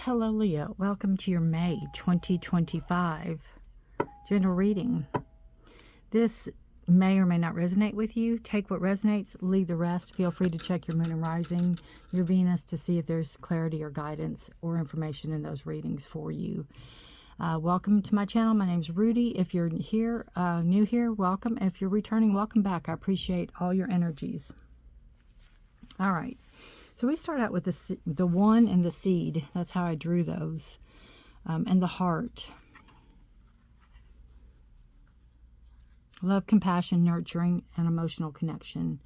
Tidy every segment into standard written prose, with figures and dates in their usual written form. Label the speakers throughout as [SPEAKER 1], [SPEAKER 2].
[SPEAKER 1] Hello, Leo. Welcome to your May 2025 general reading. This may or may not resonate with you. Take what resonates, leave the rest. Feel free to check your moon and rising, your Venus, to see if there's clarity or guidance or information in those readings for you. Welcome to my channel. My name's Rudi. If you're here, new here, welcome. If you're returning, welcome back. I appreciate all your energies. All right. So we start out with the one and the seed. That's how I drew those. And the heart. Love, compassion, nurturing, and emotional connection.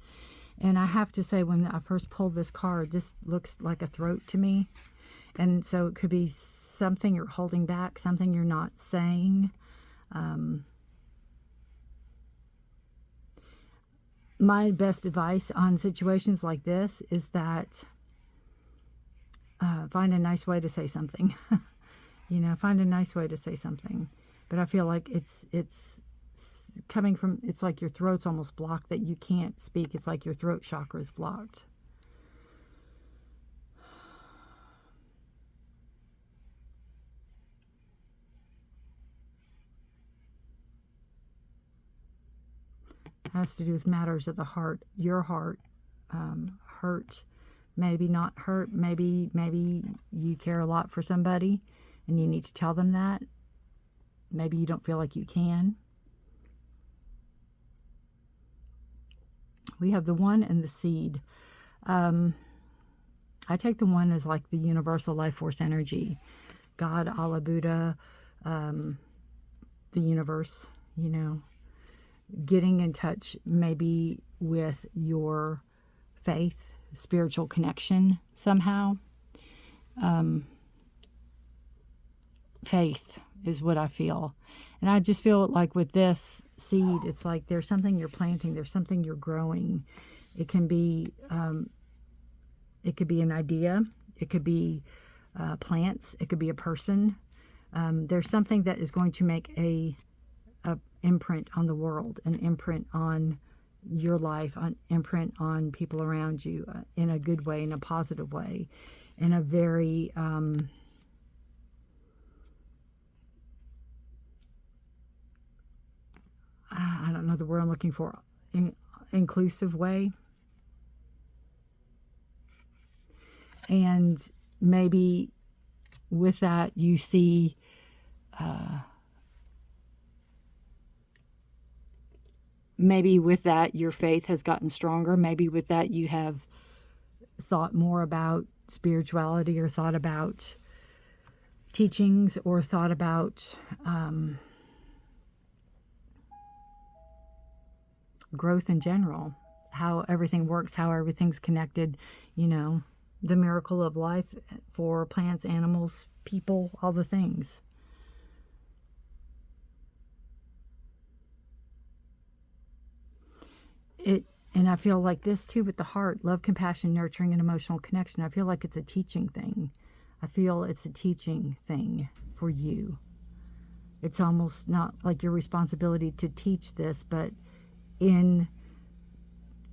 [SPEAKER 1] And I have to say, when I first pulled this card, this looks like a throat to me. And so it could be something you're holding back, something you're not saying. My best advice on situations like this is that find a nice way to say something. Find a nice way to say something. But I feel like it's coming from, it's like your throat's almost blocked, that you can't speak. It's like your throat chakra is blocked. Has to do with matters of the heart, your heart, hurt, maybe not hurt, maybe you care a lot for somebody and you need to tell them that. Maybe you don't feel like you can. We have the one and the seed. I take the one as like the universal life force energy, God, Allah, Buddha, the universe, getting in touch maybe with your faith, spiritual connection somehow. Faith is what I feel. And I just feel like with this seed, it's like there's something you're planting, there's something you're growing. It can be an idea, it could be plants, it could be a person. There's something that is going to make a imprint on the world, an imprint on your life, an imprint on people around you, in a good way, in a positive way, in a very I don't know the word I'm looking for, inclusive way. And maybe with that you see maybe with that your faith has gotten stronger. Maybe with that you have thought more about spirituality, or thought about teachings, or thought about growth in general, how everything works, how everything's connected, the miracle of life for plants, animals, people, all the things. And I feel like this too with the heart, love, compassion, nurturing, and emotional connection. I feel like it's a teaching thing. I feel it's a teaching thing for you. It's almost not like your responsibility to teach this, but in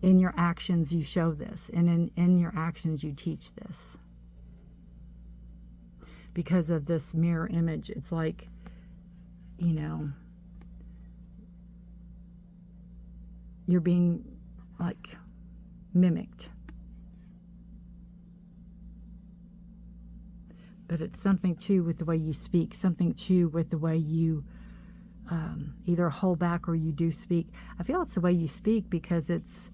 [SPEAKER 1] your actions you show this, and in your actions you teach this. Because of this mirror image, it's like, you're being like mimicked. But it's something too with the way you speak, something too with the way you either hold back or you do speak. I feel it's the way you speak, because it's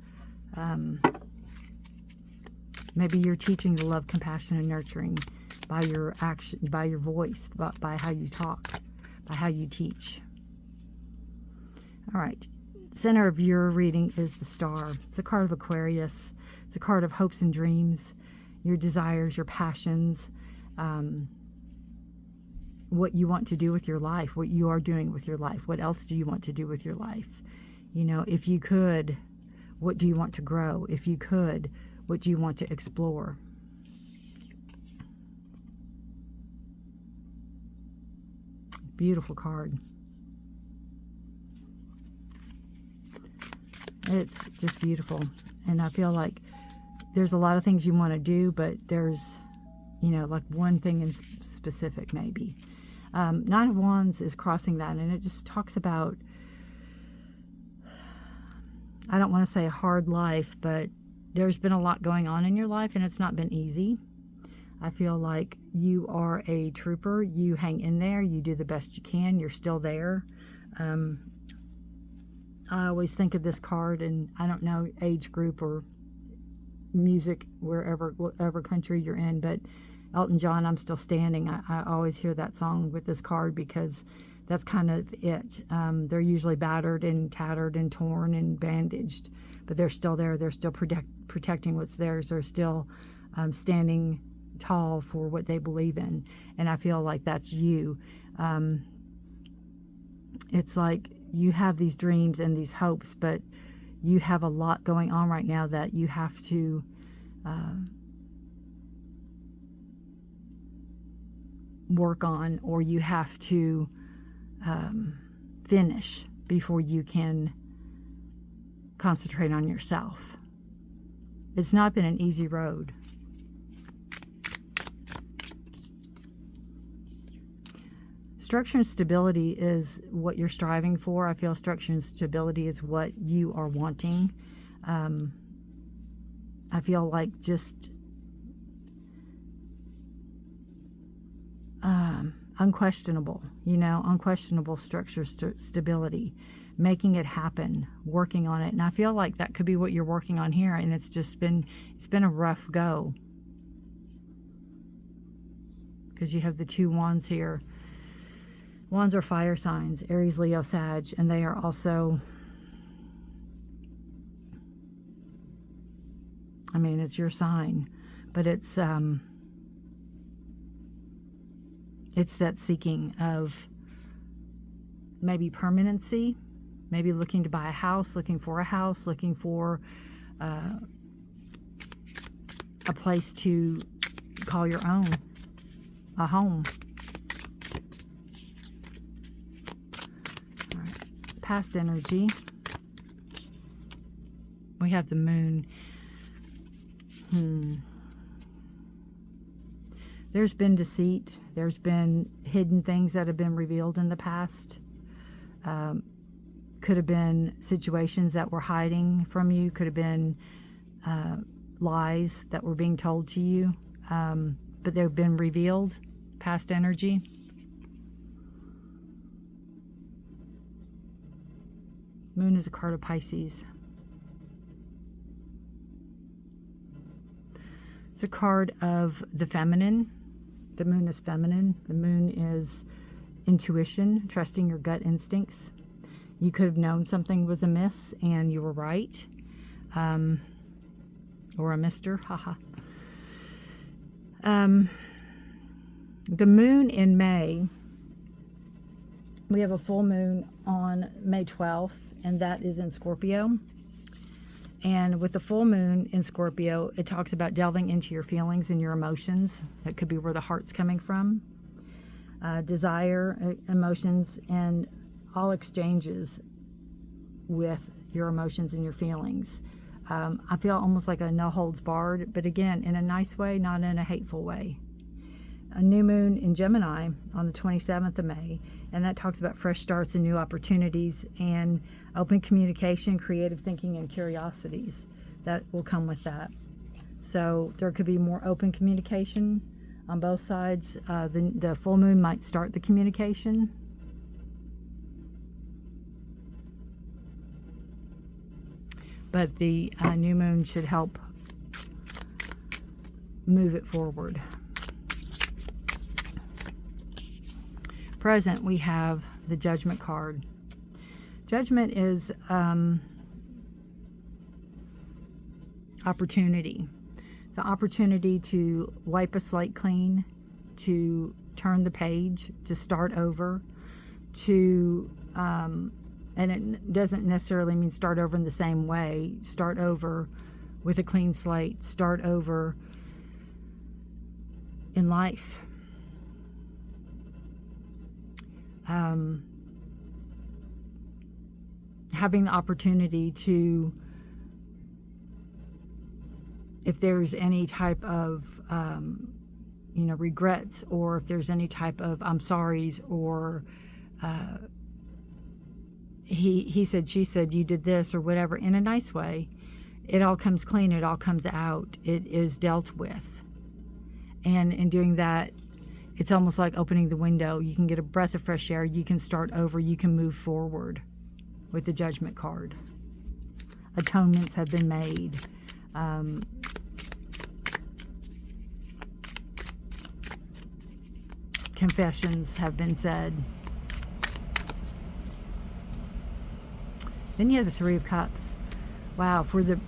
[SPEAKER 1] maybe you're teaching the love, compassion, and nurturing by your action, by your voice, by how you talk, by how you teach. All right. Center of your reading is the star. It's a card of Aquarius. It's a card of hopes and dreams, your desires, your passions, what you want to do with your life, what you are doing with your life. What else do you want to do with your life? If you could, what do you want to grow? If you could, what do you want to explore? Beautiful card. It's just beautiful. And I feel like there's a lot of things you want to do, but there's you know, like one thing in specific maybe. Nine of Wands is crossing that, and it just talks about, I don't want to say a hard life, but there's been a lot going on in your life, and it's not been easy. I feel like you are a trooper. You hang in there. You do the best you can. You're still there. I always think of this card, and I don't know age group or music, whatever country you're in, but Elton John, I'm Still Standing. I always hear that song with this card because that's kind of it. They're usually battered and tattered and torn and bandaged, but they're still there. They're still protecting what's theirs. They're still standing tall for what they believe in, and I feel like that's you. It's like you have these dreams and these hopes, but you have a lot going on right now that you have to work on, or you have to finish before you can concentrate on yourself. It's not been an easy road. Structure and stability is what you're striving for. I feel structure and stability is what you are wanting. I feel like just unquestionable, unquestionable structure, stability, making it happen, working on it. And I feel like that could be what you're working on here, and it's been a rough go. Because you have the two wands here. Wands are fire signs, Aries, Leo, Sag, and they are also, I mean, it's your sign, but it's that seeking of maybe permanency, maybe looking to buy a house, looking for a house, looking for a place to call your own, a home. Past energy, we have the moon. There's been deceit. There's been hidden things that have been revealed in the past. Could have been situations that were hiding from you. Could have been lies that were being told to you, but they've been revealed. Past energy. Moon is a card of Pisces. It's a card of the feminine. The moon is feminine. The moon is intuition, trusting your gut instincts. You could have known something was amiss and you were right. Or a mister, haha. The moon in May, we have a full moon on May 12th, and that is in Scorpio. And with the full moon in Scorpio, it talks about delving into your feelings and your emotions. That could be where the heart's coming from. Desire, emotions, and all exchanges with your emotions and your feelings. I feel almost like a no holds barred, but again, in a nice way, not in a hateful way. A new moon in Gemini on the 27th of May, and that talks about fresh starts and new opportunities and open communication, creative thinking, and curiosities that will come with that. So there could be more open communication on both sides. The full moon might start the communication. But the new moon should help move it forward. Present, we have the Judgment card. Judgment is opportunity. It's an opportunity to wipe a slate clean, to turn the page, to start over, to, and it doesn't necessarily mean start over in the same way. Start over with a clean slate. Start over in life. Having the opportunity to, if there's any type of regrets, or if there's any type of I'm sorry's, or he said, she said, you did this, or whatever, in a nice way. It all comes clean. It all comes out. It is dealt with. And in doing that, it's almost like opening the window. You can get a breath of fresh air. You can start over. You can move forward with the Judgment card. Atonements have been made. Confessions have been said. Then you have the Three of Cups. Wow, for the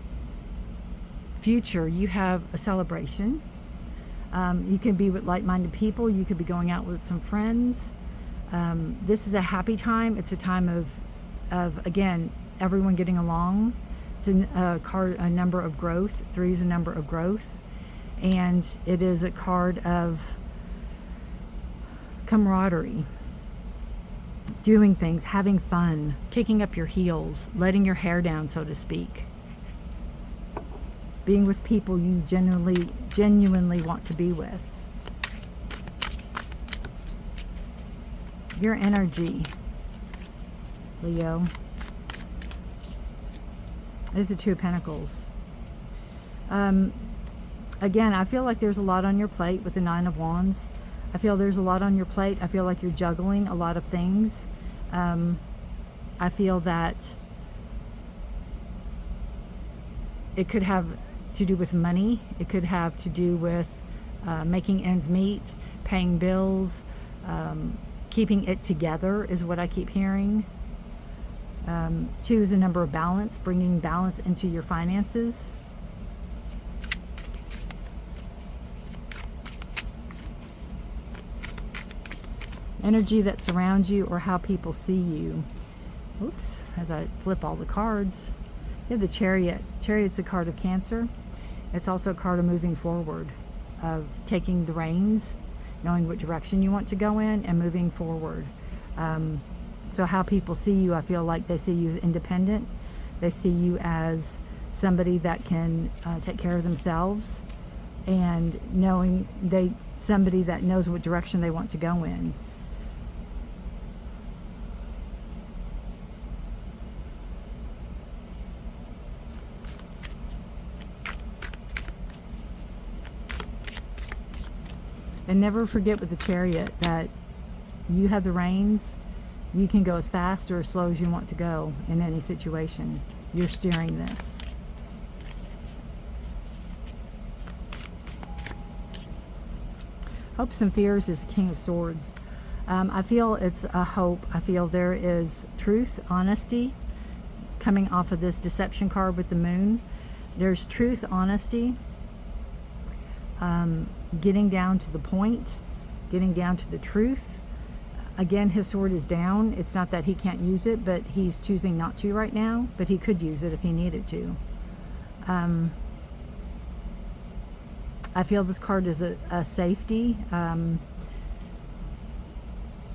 [SPEAKER 1] future, you have a celebration. You can be with like-minded people. You could be going out with some friends. This is a happy time. It's a time of again, everyone getting along. It's a number of growth. 3 is a number of growth. And it is a card of camaraderie. Doing things, having fun, kicking up your heels, letting your hair down, so to speak. Being with people you genuinely want to be with. Your energy, Leo, is the Two of Pentacles. Again, I feel like there's a lot on your plate with the Nine of Wands. I feel there's a lot on your plate. I feel like you're juggling a lot of things. I feel that it could have to do with money. It could have to do with making ends meet, paying bills, keeping it together is what I keep hearing. 2 is a number of balance, bringing balance into your finances. Energy that surrounds you, or how people see you. Oops, as I flip all the cards. You have the Chariot. Chariot's a card of Cancer. It's also a card of moving forward, of taking the reins, knowing what direction you want to go in, and moving forward. So how people see you, I feel like they see you as independent. They see you as somebody that can take care of themselves, and somebody that knows what direction they want to go in. And never forget with the Chariot that you have the reins. You can go as fast or as slow as you want to go in any situation. You're steering this. Hopes and fears is the King of Swords. I feel it's a hope. I feel there is truth, honesty coming off of this deception card with the Moon. There's truth, honesty. Getting down to the point, getting down to the truth. Again, his sword is down. It's not that he can't use it, but he's choosing not to right now, but he could use it if he needed to. I feel this card is a safety.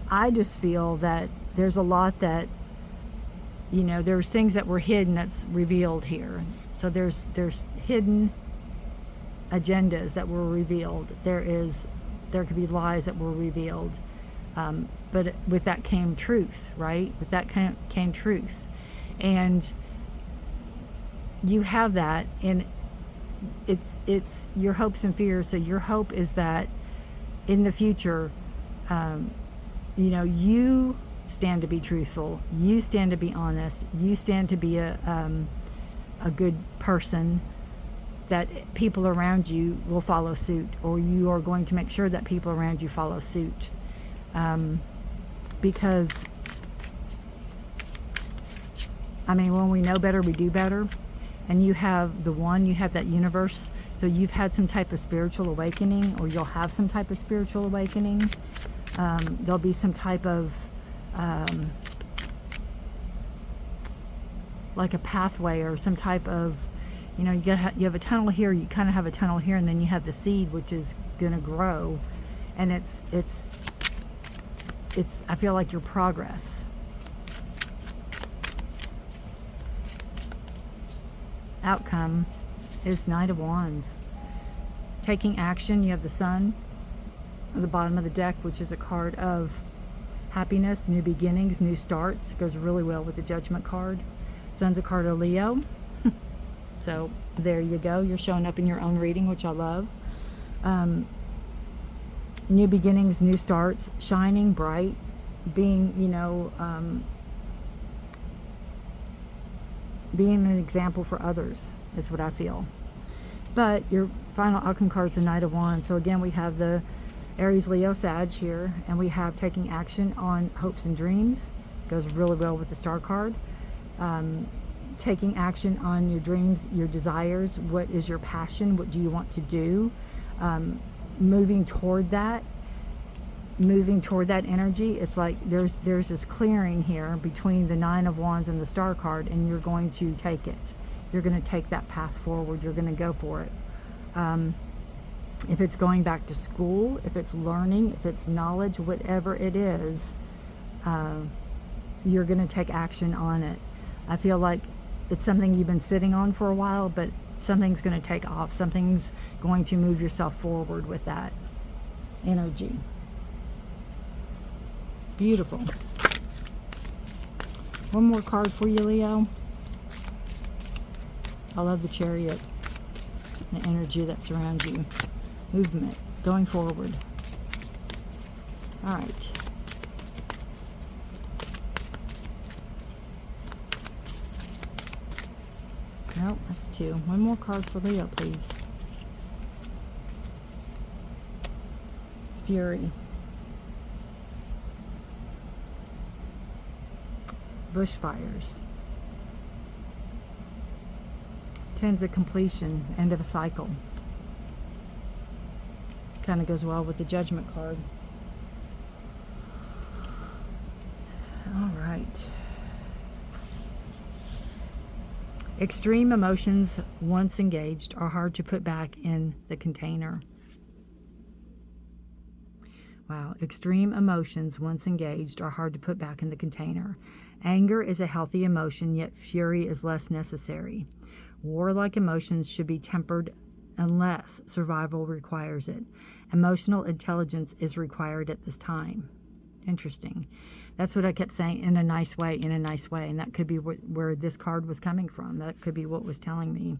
[SPEAKER 1] I just feel that there's a lot that, there's things that were hidden that's revealed here. So there's hidden agendas that were revealed. There could be lies that were revealed, but with that came truth, right? With that came truth, and you have that, and it's your hopes and fears. So your hope is that in the future, you stand to be truthful, you stand to be honest, you stand to be a good person, that people around you will follow suit, or you are going to make sure that people around you follow suit. Because, when we know better, we do better. And you have the One, you have that universe. So you've had some type of spiritual awakening, or you'll have some type of spiritual awakening. There'll be some type of, like a pathway, or some type of, you have a tunnel here, you kind of have a tunnel here, and then you have the seed, which is going to grow. And it's I feel like your progress. Outcome is Knight of Wands. Taking action, you have the Sun. at the bottom of the deck, which is a card of happiness, new beginnings, new starts. Goes really well with the Judgment card. Sun's a card of Leo. So there you go. You're showing up in your own reading, which I love. New beginnings, new starts, shining bright, being, being an example for others is what I feel. But your final outcome card is the Knight of Wands. So again, we have the Aries, Leo, Sag here, and we have taking action on hopes and dreams. Goes really well with the Star card. Taking action on your dreams, your desires. What is your passion? What do you want to do? Moving toward that energy. It's like there's this clearing here between the Nine of Wands and the Star card, and you're going to take it. You're going to take that path forward. You're going to go for it. If it's going back to school, if it's learning, if it's knowledge, whatever it is, you're going to take action on it. I feel like it's something you've been sitting on for a while, but something's going to take off. Something's going to move yourself forward with that energy. Beautiful. One more card for you, Leo. I love the Chariot, the energy that surrounds you. Movement, going forward. All right. Nope, that's two. One more card for Leo, please. Fury. Bushfires. Tens of completion, end of a cycle. Kind of goes well with the Judgment card. All right. Extreme emotions, once engaged, are hard to put back in the container. Wow. Extreme emotions, once engaged, are hard to put back in the container. Anger is a healthy emotion, yet fury is less necessary. Warlike emotions should be tempered unless survival requires it. Emotional intelligence is required at this time. Interesting. That's what I kept saying, in a nice way, in a nice way. And that could be where this card was coming from. That could be what was telling me.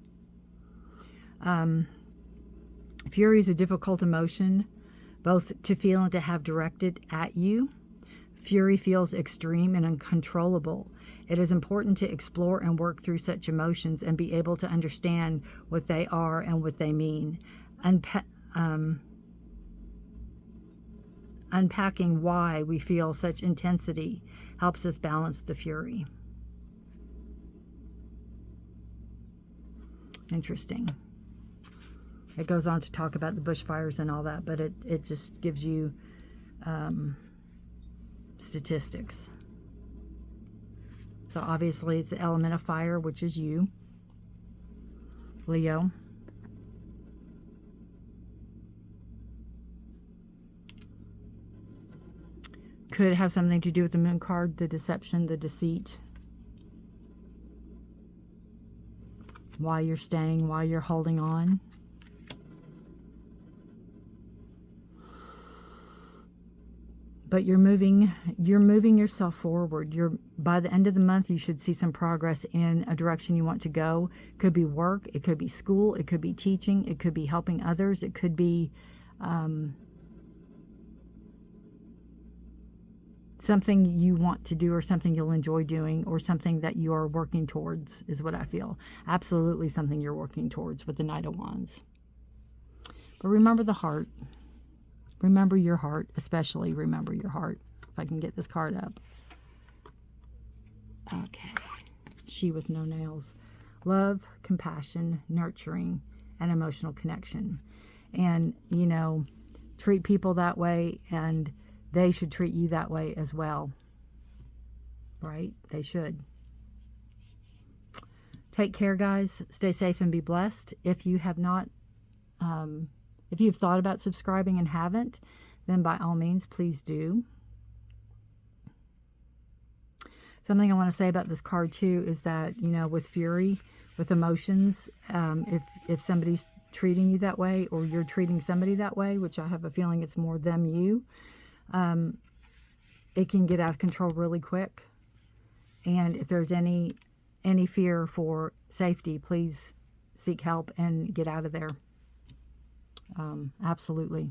[SPEAKER 1] Fury is a difficult emotion, both to feel and to have directed at you. Fury feels extreme and uncontrollable. It is important to explore and work through such emotions and be able to understand what they are and what they mean. Unpacking why we feel such intensity helps us balance the fury. Interesting. It goes on to talk about the bushfires and all that, but it just gives you statistics. So obviously it's the element of fire, which is you, Leo. Could have something to do with the Moon card, the deception, the deceit. Why you're staying, why you're holding on. But you're moving yourself forward. By the end of the month, you should see some progress in a direction you want to go. It could be work, it could be school, it could be teaching, it could be helping others, it could be something you want to do, or something you'll enjoy doing, or something that you are working towards, is what I feel. Absolutely something you're working towards with the Knight of Wands. But remember the heart. Remember your heart, especially remember your heart. If I can get this card up. Okay. She with no nails. Love, compassion, nurturing, and emotional connection. And, treat people that way, and they should treat you that way as well. Right? They should. Take care, guys. Stay safe and be blessed. If you have not... if you've thought about subscribing and haven't, then by all means, please do. Something I want to say about this card too is that, with fury, with emotions, if somebody's treating you that way, or you're treating somebody that way, which I have a feeling it's more them, you, it can get out of control really quick. And if there's any fear for safety, please seek help and get out of there. Absolutely.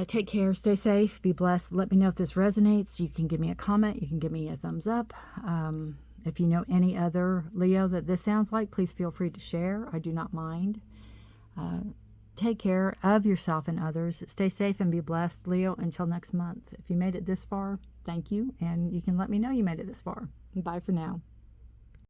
[SPEAKER 1] Take care. Stay safe. Be blessed. Let me know if this resonates. You can give me a comment. You can give me a thumbs up. If you know any other Leo that this sounds like, please feel free to share. I do not mind. Take care of yourself and others. Stay safe and be blessed, Leo, until next month. If you made it this far, thank you. And you can let me know you made it this far. Bye for now.